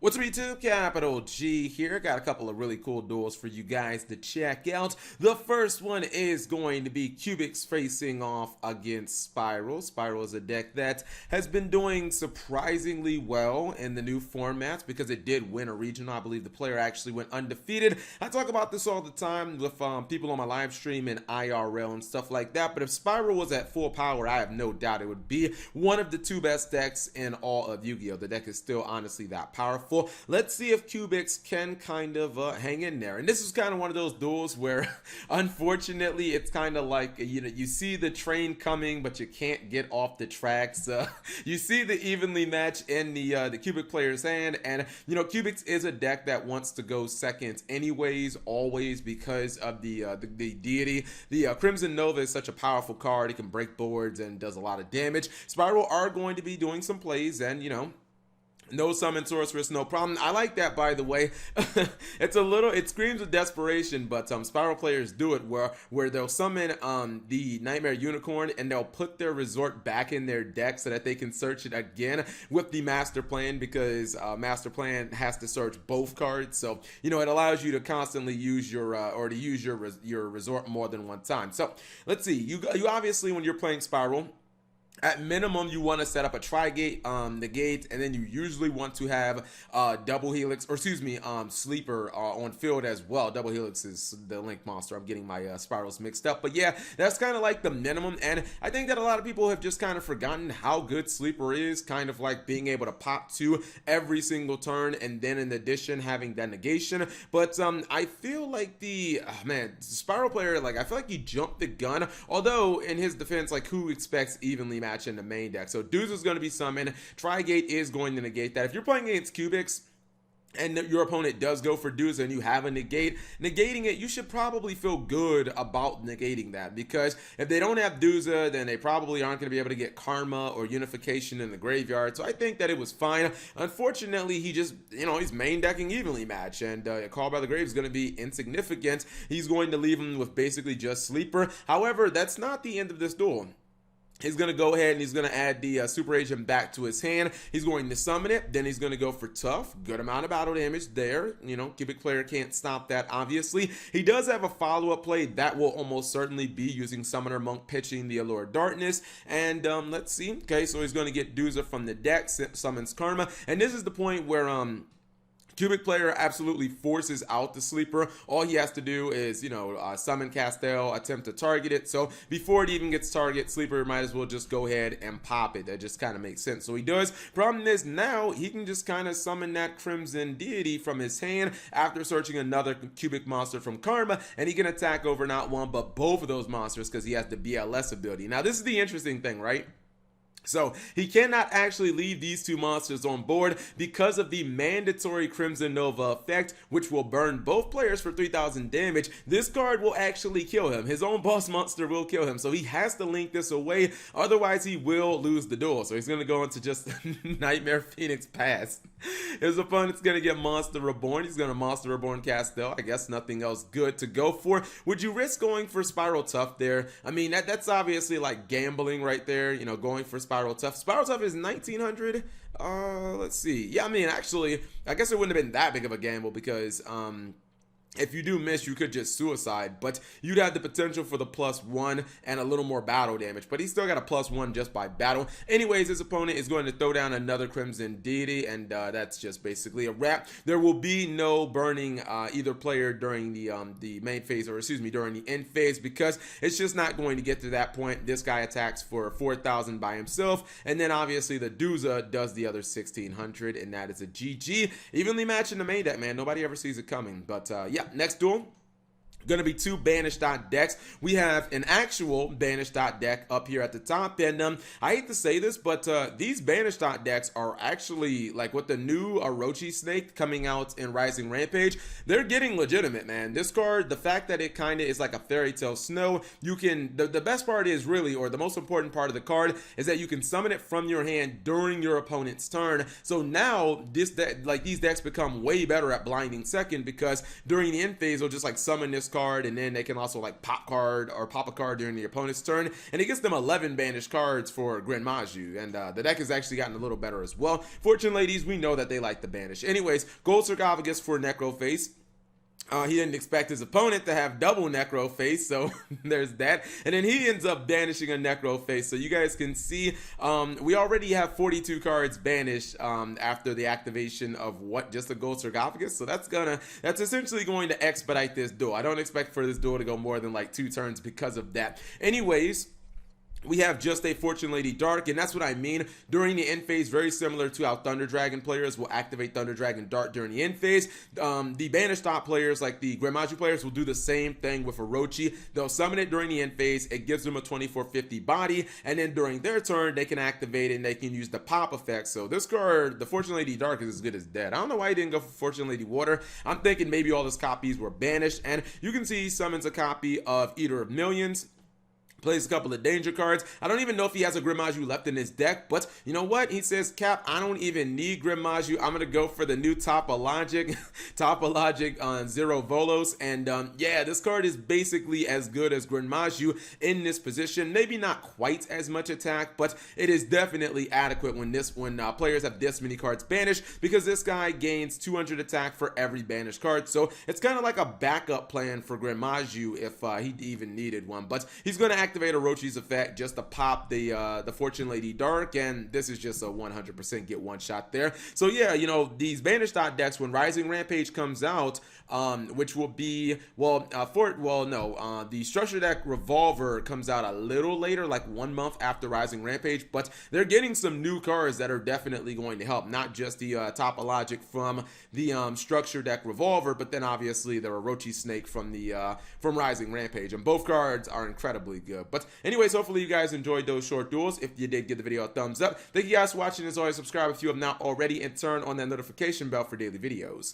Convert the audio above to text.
What's up, YouTube? Capital G here. Got a couple of really cool duels for you guys to check out. The first one is going to be Cubics facing off against Spiral. Spiral is a deck that has been doing surprisingly well in the new formats because it did win a regional. I believe the player actually went undefeated. I talk about this all the time with people on my live stream and IRL and stuff like that. But if Spiral was at full power, I have no doubt it would be one of the two best decks in all of Yu-Gi-Oh! The deck is still honestly that powerful. Let's see if Cubics can kind of hang in there. And this is kind of one of those duels where unfortunately it's kind of like, you see the train coming but you can't get off the tracks. You see the evenly match in the Cubic player's hand, and Cubics is a deck that wants to go second anyways, always, because of the deity. The Crimson Nova is such a powerful card. It can break boards and does a lot of damage. Spiral are going to be doing some plays, and no summon sorceress, no problem. I like that, by the way. It screams of desperation, but Spiral players do it where they'll summon the Nightmare Unicorn and they'll put their resort back in their deck so that they can search it again with the Master Plan, because Master Plan has to search both cards. So it allows you to constantly use your your resort more than one time. So let's see. You obviously, when you're playing Spiral, at minimum, you want to set up a Tri-Gate, negate, and then you usually want to have double helix, or excuse me, sleeper on field as well. Double helix is the link monster. I'm getting my spirals mixed up, but yeah, that's kind of like the minimum. And I think that a lot of people have just kind of forgotten how good sleeper is, kind of like being able to pop 2 every single turn, and then in addition having that negation. But I feel like the Spiral player, like, I feel like he jumped the gun. Although in his defense, like, who expects evenly match in the main deck? So Deuce is going to be summoned. Tri-Gate is going to negate that. If you're playing against Cubics and your opponent does go for Deuce and you have a negating it, you should probably feel good about negating that, because if they don't have Deuza, then they probably aren't going to be able to get Karma or Unification in the graveyard. So I think that it was fine. Unfortunately, he just, he's main decking evenly match, and a Call by the Grave is going to be insignificant. He's going to leave him with basically just Sleeper. However, that's not the end of this duel. He's going to go ahead and he's going to add the Super Agent back to his hand. He's going to summon it. Then he's going to go for Tough. Good amount of battle damage there. Cubic player can't stop that, obviously. He does have a follow-up play that will almost certainly be using Summoner Monk pitching the Allure of Darkness. And let's see. Okay, so he's going to get Deuza from the deck, summons Karma. And this is the point where Cubic player absolutely forces out the sleeper. All he has to do is, summon Castel, attempt to target it. So before it even gets target, sleeper might as well just go ahead and pop it. That just kind of makes sense. So he does. Problem is, now he can just kind of summon that Crimson Deity from his hand after searching another Cubic monster from Karma, and he can attack over not one but both of those monsters because he has the BLS ability. Now this is the interesting thing, right? So he cannot actually leave these two monsters on board because of the mandatory Crimson Nova effect, which will burn both players for 3,000 damage. This card will actually kill him. His own boss monster will kill him. So he has to link this away. Otherwise, he will lose the duel. So he's going to go into just Nightmare Phoenix Pass. His opponent's going to get Monster Reborn. He's going to Monster Reborn Castel. I guess nothing else good to go for. Would you risk going for Spiral Tough there? I mean, that's obviously like gambling right there, going for Spiral Tough. Spiral Tough is 1,900. Let's see. Yeah, I mean, actually, I guess it wouldn't have been that big of a gamble because if you do miss, you could just suicide, but you'd have the potential for the +1 and a little more battle damage, but he's still got a +1 just by battle. Anyways, his opponent is going to throw down another Crimson Deity, and that's just basically a wrap. There will be no burning either player during the main phase, or excuse me, during the end phase, because it's just not going to get to that point. This guy attacks for 4,000 by himself, and then obviously the Deuza does the other 1,600, and that is a GG. Evenly matched in the main deck, man. Nobody ever sees it coming, but yeah. Next duel, going to be 2 Banished decks. We have an actual Banished deck up here at the top, and I hate to say this, but these Banished decks are actually, like, with the new Orochi Snake coming out in Rising Rampage, they're getting legitimate, man. This card, the fact that it kind of is like a Fairy Tale Snow, you can, the best part is really, or the most important part of the card, is that you can summon it from your hand during your opponent's turn. So now, these decks become way better at blinding second, because during the end phase, they'll just like summon this card card, and then they can also like pop a card during the opponent's turn, and it gets them 11 banished cards for Grenmaju, and the deck has actually gotten a little better as well. Fortune ladies, we know that they like the banish. Anyways, Gold Sarcophagus for Necroface. He didn't expect his opponent to have double Necroface, so there's that. And then he ends up banishing a Necroface. So you guys can see we already have 42 cards banished after the activation of just a Gold Sarcophagus. So that's essentially going to expedite this duel. I don't expect for this duel to go more than like 2 turns because of that. Anyways, we have just a Fortune Lady Dark, and that's what I mean. During the end phase, very similar to how Thunder Dragon players will activate Thunder Dragon Dart during the end phase. The banished top players, like the Grenmaju players, will do the same thing with Orochi. They'll summon it during the end phase. It gives them a 2450 body, and then during their turn, they can activate it, and they can use the pop effect. So this card, the Fortune Lady Dark, is as good as dead. I don't know why he didn't go for Fortune Lady Water. I'm thinking maybe all his copies were banished, and you can see he summons a copy of Eater of Millions. Plays a couple of danger cards. I don't even know if he has a Grenmaju left in his deck, but you know what? He says, Cap, I don't even need Grenmaju. I'm going to go for the new Topologic, on Zero Volos. And yeah, this card is basically as good as Grenmaju in this position. Maybe not quite as much attack, but it is definitely adequate when players have this many cards banished, because this guy gains 200 attack for every banished card. So it's kind of like a backup plan for Grenmaju if he even needed one. But he's going to activate Orochi's effect just to pop the Fortune Lady Dark, and this is just a 100% get one shot there. So yeah, you know, these banished dot decks, when Rising Rampage comes out, which will be the structure deck Revolver comes out a little later, like 1 month after Rising Rampage, but they're getting some new cards that are definitely going to help, not just the Topologic from the structure deck Revolver, but then obviously the Orochi Snake from Rising Rampage, and both cards are incredibly good. But anyways, hopefully you guys enjoyed those short duels. If you did, give the video a thumbs up. Thank you guys for watching. As always, subscribe if you have not already, and turn on that notification bell for daily videos.